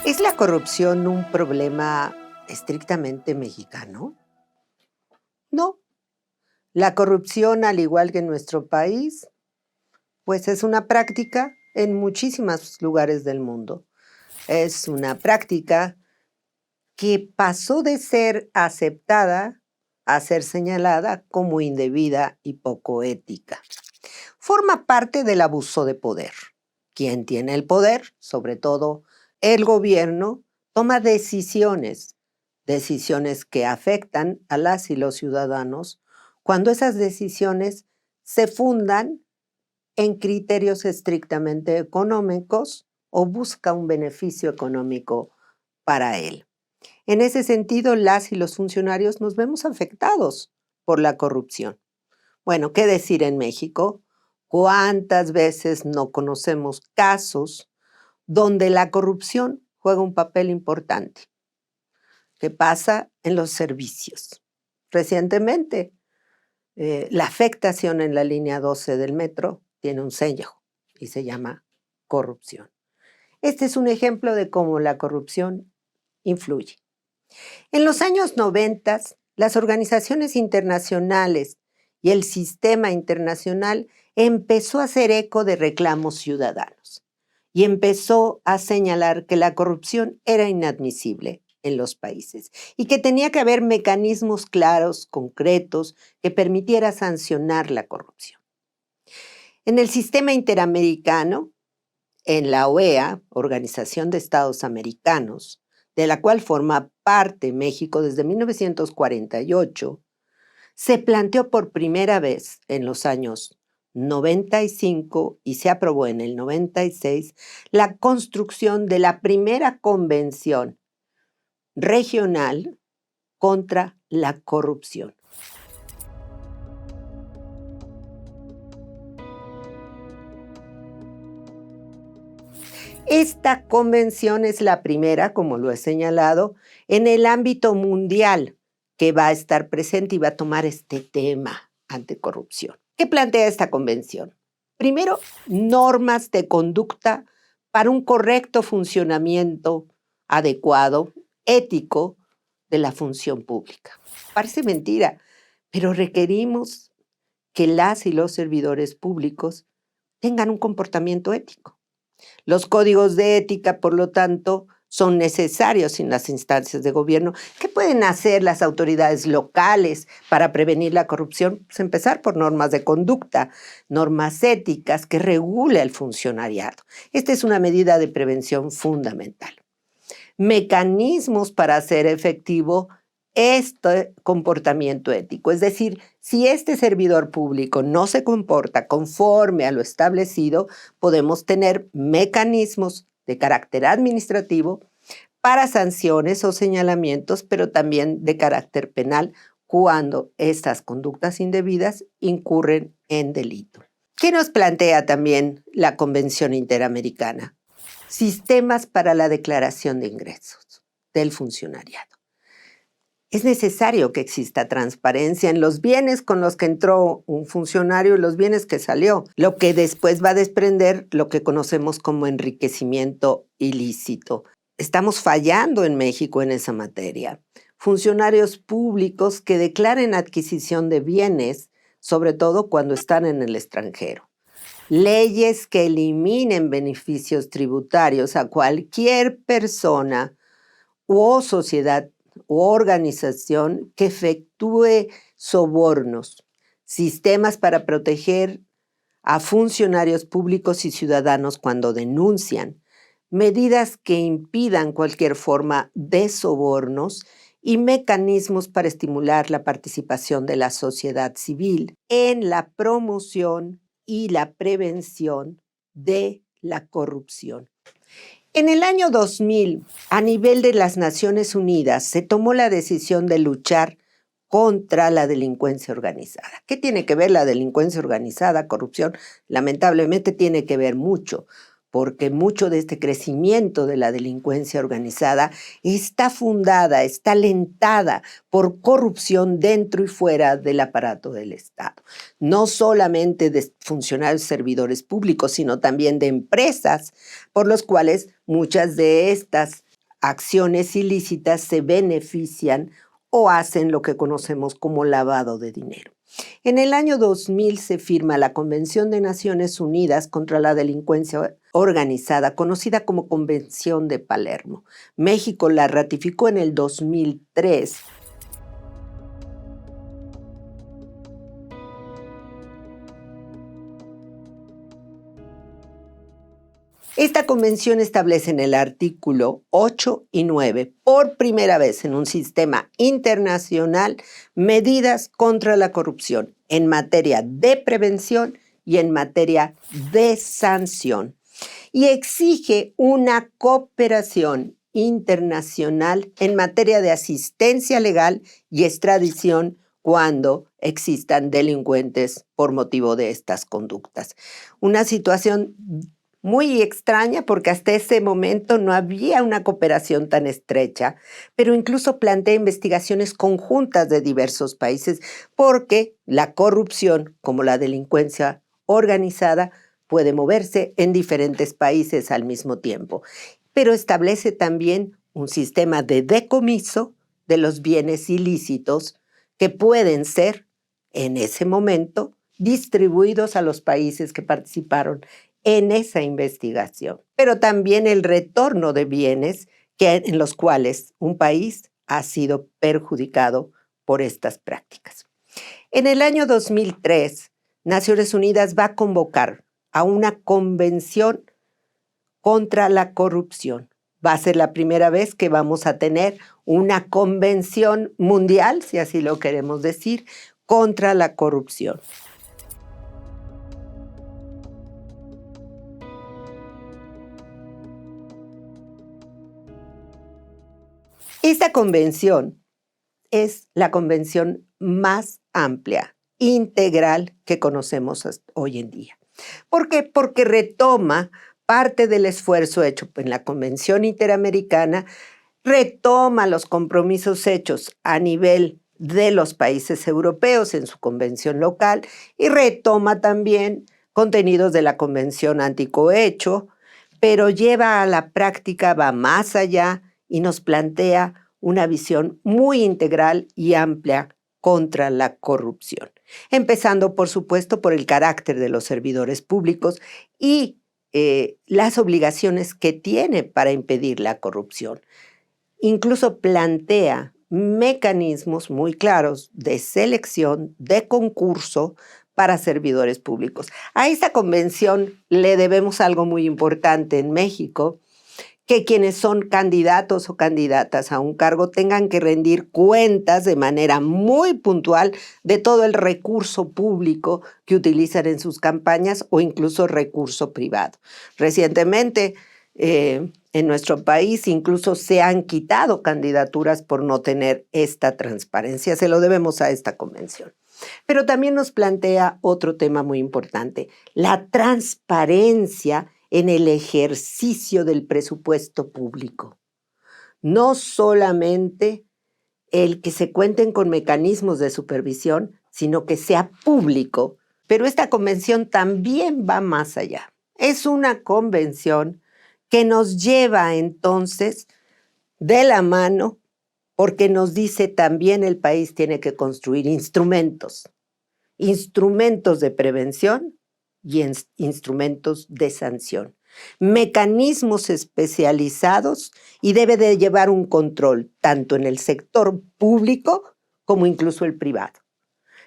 ¿Es la corrupción un problema estrictamente mexicano? No. La corrupción, al igual que en nuestro país, pues es una práctica en muchísimos lugares del mundo. Es una práctica que pasó de ser aceptada a ser señalada como indebida y poco ética. Forma parte del abuso de poder. Quien tiene el poder, sobre todo el gobierno, toma decisiones que afectan a las y los ciudadanos cuando esas decisiones se fundan en criterios estrictamente económicos o busca un beneficio económico para él. En ese sentido, las y los funcionarios nos vemos afectados por la corrupción. Bueno, ¿qué decir en México? ¿Cuántas veces no conocemos casos donde la corrupción juega un papel importante? ¿Qué pasa en los servicios? Recientemente, la afectación en la línea 12 del metro tiene un sello y se llama corrupción. Este es un ejemplo de cómo la corrupción influye. En los años 90, las organizaciones internacionales y el sistema internacional empezó a hacer eco de reclamos ciudadanos y empezó a señalar que la corrupción era inadmisible en los países y que tenía que haber mecanismos claros, concretos, que permitiera sancionar la corrupción. En el sistema interamericano, en la OEA, Organización de Estados Americanos, de la cual forma parte México desde 1948, se planteó por primera vez en los años 95 y se aprobó en el 96 la construcción de la primera convención regional contra la corrupción. Esta convención es la primera, como lo he señalado, en el ámbito mundial que va a estar presente y va a tomar este tema anticorrupción. ¿Qué plantea esta convención? Primero, normas de conducta para un correcto funcionamiento adecuado, ético, de la función pública. Parece mentira, pero requerimos que las y los servidores públicos tengan un comportamiento ético. Los códigos de ética, por lo tanto, son necesarios en las instancias de gobierno. ¿Qué pueden hacer las autoridades locales para prevenir la corrupción? Pues empezar por normas de conducta, normas éticas que regule el funcionariado. Esta es una medida de prevención fundamental. Mecanismos para hacer efectivo este comportamiento ético. Es decir, si este servidor público no se comporta conforme a lo establecido, podemos tener mecanismos de carácter administrativo para sanciones o señalamientos, pero también de carácter penal cuando estas conductas indebidas incurren en delito. ¿Qué nos plantea también la Convención Interamericana? Sistemas para la declaración de ingresos del funcionariado. Es necesario que exista transparencia en los bienes con los que entró un funcionario y los bienes que salió, lo que después va a desprender lo que conocemos como enriquecimiento ilícito. Estamos fallando en México en esa materia. Funcionarios públicos que declaren adquisición de bienes, sobre todo cuando están en el extranjero. Leyes que eliminen beneficios tributarios a cualquier persona o sociedad u organización que efectúe sobornos, sistemas para proteger a funcionarios públicos y ciudadanos cuando denuncian, medidas que impidan cualquier forma de sobornos y mecanismos para estimular la participación de la sociedad civil en la promoción y la prevención de la corrupción. En el año 2000, a nivel de las Naciones Unidas, se tomó la decisión de luchar contra la delincuencia organizada. ¿Qué tiene que ver la delincuencia organizada, corrupción? Lamentablemente tiene que ver mucho, porque mucho de este crecimiento de la delincuencia organizada está fundada, está alentada por corrupción dentro y fuera del aparato del Estado. No solamente de funcionarios servidores públicos, sino también de empresas, por los cuales muchas de estas acciones ilícitas se benefician o hacen lo que conocemos como lavado de dinero. En el año 2000 se firma la Convención de Naciones Unidas contra la Delincuencia Organizada, conocida como Convención de Palermo. México la ratificó en el 2003. Esta convención establece en el artículo 8 y 9, por primera vez en un sistema internacional, medidas contra la corrupción en materia de prevención y en materia de sanción. Y exige una cooperación internacional en materia de asistencia legal y extradición cuando existan delincuentes por motivo de estas conductas. Una situación muy extraña porque hasta ese momento no había una cooperación tan estrecha, pero incluso plantea investigaciones conjuntas de diversos países porque la corrupción, como la delincuencia organizada, puede moverse en diferentes países al mismo tiempo. Pero establece también un sistema de decomiso de los bienes ilícitos que pueden ser, en ese momento, distribuidos a los países que participaron en esa investigación, pero también el retorno de bienes en los cuales un país ha sido perjudicado por estas prácticas. En el año 2003, Naciones Unidas va a convocar a una convención contra la corrupción. Va a ser la primera vez que vamos a tener una convención mundial, si así lo queremos decir, contra la corrupción. Esta convención es la convención más amplia, integral que conocemos hoy en día. ¿Por qué? Porque retoma parte del esfuerzo hecho en la Convención Interamericana, retoma los compromisos hechos a nivel de los países europeos en su convención local y retoma también contenidos de la Convención Anticohecho, pero lleva a la práctica, va más allá y nos plantea una visión muy integral y amplia contra la corrupción. Empezando, por supuesto, por el carácter de los servidores públicos y las obligaciones que tiene para impedir la corrupción. Incluso plantea mecanismos muy claros de selección, de concurso para servidores públicos. A esta convención le debemos algo muy importante en México, que quienes son candidatos o candidatas a un cargo tengan que rendir cuentas de manera muy puntual de todo el recurso público que utilizan en sus campañas o incluso recurso privado. Recientemente, en nuestro país incluso se han quitado candidaturas por no tener esta transparencia. Se lo debemos a esta convención. Pero también nos plantea otro tema muy importante, la transparencia en el ejercicio del presupuesto público. No solamente el que se cuenten con mecanismos de supervisión, sino que sea público. Pero esta convención también va más allá. Es una convención que nos lleva entonces de la mano, porque nos dice también el país tiene que construir instrumentos de prevención y instrumentos de sanción, mecanismos especializados y debe de llevar un control tanto en el sector público como incluso el privado.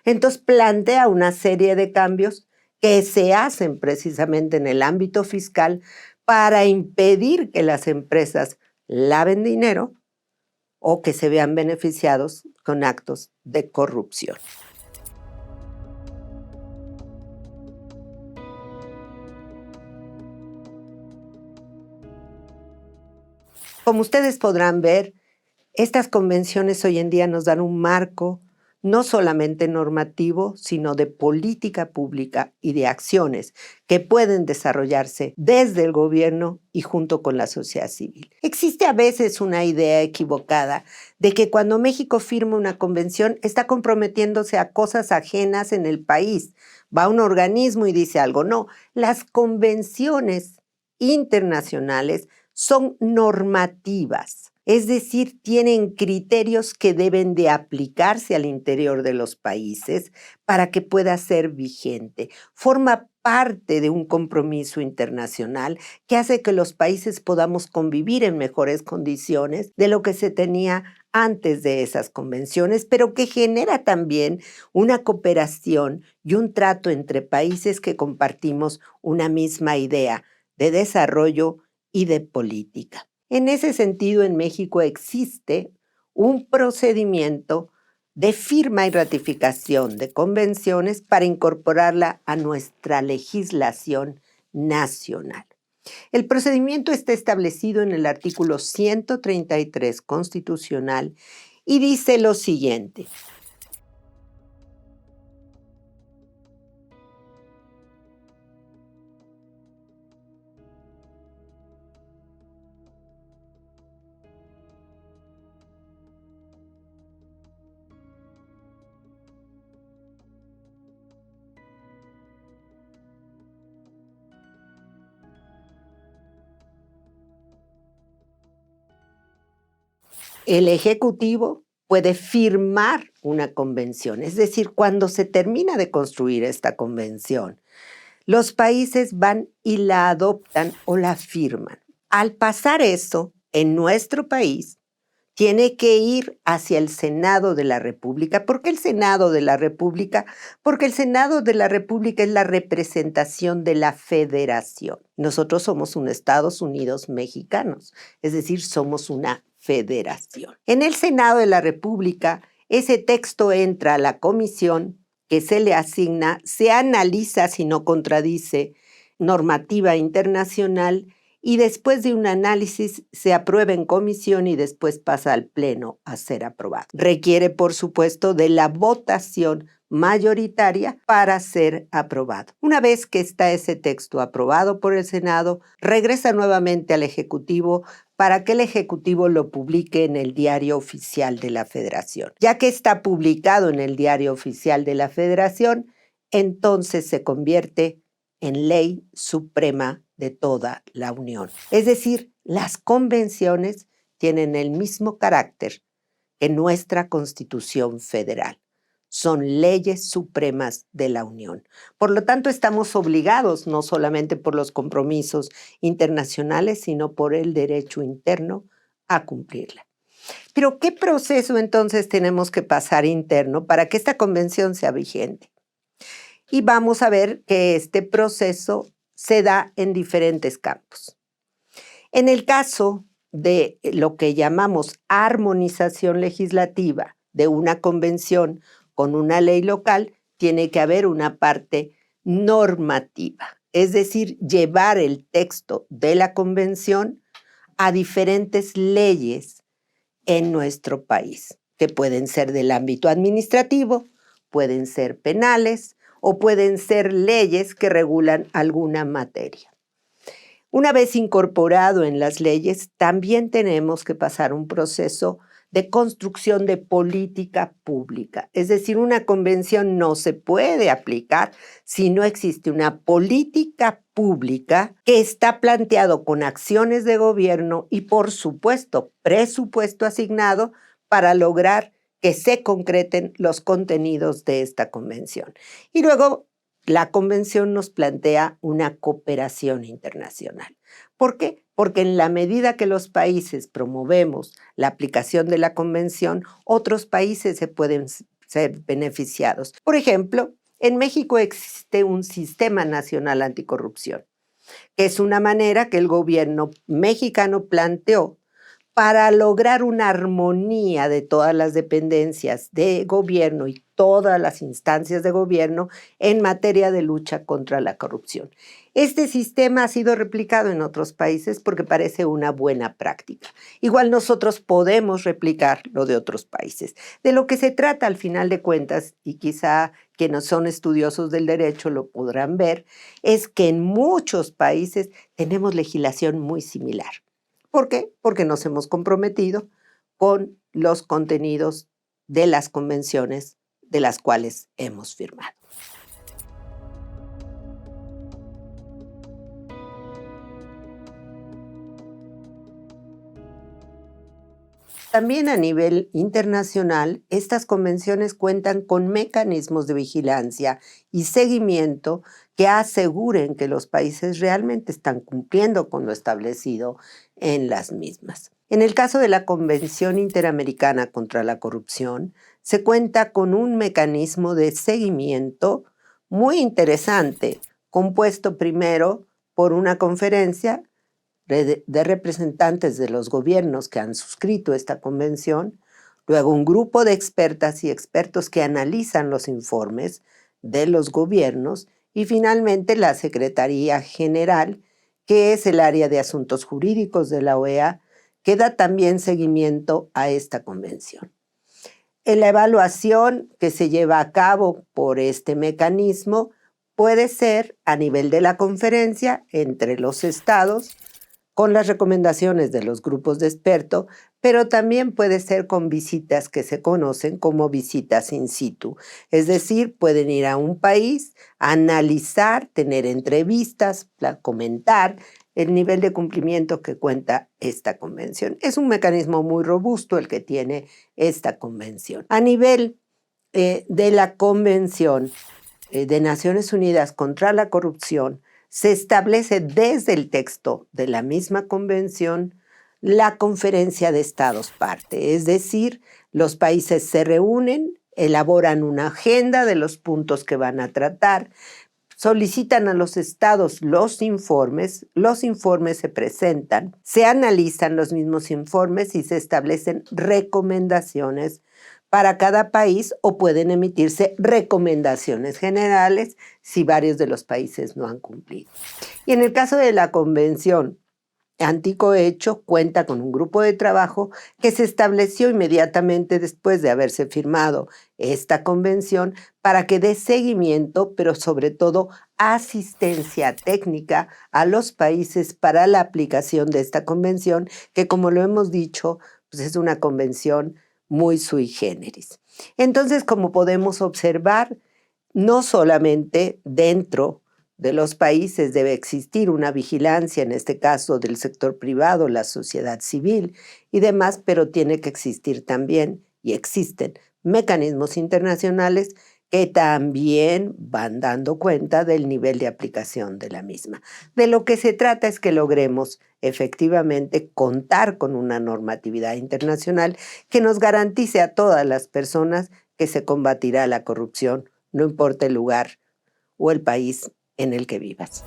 Entonces plantea una serie de cambios que se hacen precisamente en el ámbito fiscal para impedir que las empresas laven dinero o que se vean beneficiados con actos de corrupción. Como ustedes podrán ver, estas convenciones hoy en día nos dan un marco no solamente normativo, sino de política pública y de acciones que pueden desarrollarse desde el gobierno y junto con la sociedad civil. Existe a veces una idea equivocada de que cuando México firma una convención está comprometiéndose a cosas ajenas en el país. Va a un organismo y dice algo. No, las convenciones internacionales son normativas, es decir, tienen criterios que deben de aplicarse al interior de los países para que pueda ser vigente. Forma parte de un compromiso internacional que hace que los países podamos convivir en mejores condiciones de lo que se tenía antes de esas convenciones, pero que genera también una cooperación y un trato entre países que compartimos una misma idea de desarrollo y de política. En ese sentido, en México existe un procedimiento de firma y ratificación de convenciones para incorporarla a nuestra legislación nacional. El procedimiento está establecido en el artículo 133 constitucional y dice lo siguiente: el Ejecutivo puede firmar una convención, es decir, cuando se termina de construir esta convención, los países van y la adoptan o la firman. Al pasar eso, en nuestro país, tiene que ir hacia el Senado de la República. ¿Por qué el Senado de la República? Porque el Senado de la República es la representación de la federación. Nosotros somos un Estados Unidos mexicanos, es decir, somos una federación. En el Senado de la República, ese texto entra a la comisión que se le asigna, se analiza si no contradice normativa internacional y después de un análisis se aprueba en comisión y después pasa al Pleno a ser aprobado. Requiere, por supuesto, de la votación mayoritaria para ser aprobado. Una vez que está ese texto aprobado por el Senado, regresa nuevamente al Ejecutivo para que el Ejecutivo lo publique en el Diario Oficial de la Federación. Ya que está publicado en el Diario Oficial de la Federación, entonces se convierte en ley suprema de toda la Unión. Es decir, las convenciones tienen el mismo carácter que nuestra Constitución Federal. Son leyes supremas de la Unión. Por lo tanto, estamos obligados, no solamente por los compromisos internacionales, sino por el derecho interno a cumplirla. Pero, ¿qué proceso entonces tenemos que pasar interno para que esta convención sea vigente? Y vamos a ver que este proceso se da en diferentes campos. En el caso de lo que llamamos armonización legislativa de una convención con una ley local, tiene que haber una parte normativa, es decir, llevar el texto de la convención a diferentes leyes en nuestro país, que pueden ser del ámbito administrativo, pueden ser penales o pueden ser leyes que regulan alguna materia. Una vez incorporado en las leyes, también tenemos que pasar un proceso de construcción de política pública. Es decir, una convención no se puede aplicar si no existe una política pública que está planteado con acciones de gobierno y, por supuesto, presupuesto asignado para lograr que se concreten los contenidos de esta convención. Y luego, la convención nos plantea una cooperación internacional. ¿Por qué? Porque en la medida que los países promovemos la aplicación de la convención, otros países se pueden ser beneficiados. Por ejemplo, en México existe un sistema nacional anticorrupción, que es una manera que el gobierno mexicano planteó para lograr una armonía de todas las dependencias de gobierno y todas las instancias de gobierno en materia de lucha contra la corrupción. Este sistema ha sido replicado en otros países porque parece una buena práctica. Igual nosotros podemos replicar lo de otros países. De lo que se trata al final de cuentas, y quizá quienes son estudiosos del derecho lo podrán ver, es que en muchos países tenemos legislación muy similar. ¿Por qué? Porque nos hemos comprometido con los contenidos de las convenciones de las cuales hemos firmado. También a nivel internacional, estas convenciones cuentan con mecanismos de vigilancia y seguimiento que aseguren que los países realmente están cumpliendo con lo establecido en las mismas. En el caso de la Convención Interamericana contra la Corrupción, se cuenta con un mecanismo de seguimiento muy interesante, compuesto primero por una conferencia de representantes de los gobiernos que han suscrito esta convención, luego un grupo de expertas y expertos que analizan los informes de los gobiernos y finalmente la Secretaría General, que es el área de asuntos jurídicos de la OEA, que da también seguimiento a esta convención. En la evaluación que se lleva a cabo por este mecanismo puede ser a nivel de la conferencia entre los estados, con las recomendaciones de los grupos de expertos, pero también puede ser con visitas que se conocen como visitas in situ. Es decir, pueden ir a un país, analizar, tener entrevistas, comentar el nivel de cumplimiento que cuenta esta convención. Es un mecanismo muy robusto el que tiene esta convención. A nivel de la Convención de Naciones Unidas contra la Corrupción, se establece desde el texto de la misma convención la conferencia de estados parte, es decir, los países se reúnen, elaboran una agenda de los puntos que van a tratar, solicitan a los estados los informes se presentan, se analizan los mismos informes y se establecen recomendaciones para cada país o pueden emitirse recomendaciones generales si varios de los países no han cumplido. Y en el caso de la Convención Anticohecho, cuenta con un grupo de trabajo que se estableció inmediatamente después de haberse firmado esta convención para que dé seguimiento, pero sobre todo asistencia técnica a los países para la aplicación de esta convención, que como lo hemos dicho, pues es una convención muy sui generis. Entonces, como podemos observar, no solamente dentro de los países debe existir una vigilancia, en este caso del sector privado, la sociedad civil y demás, pero tiene que existir también, y existen, mecanismos internacionales que también van dando cuenta del nivel de aplicación de la misma. De lo que se trata es que logremos efectivamente contar con una normatividad internacional que nos garantice a todas las personas que se combatirá la corrupción, no importa el lugar o el país en el que vivas.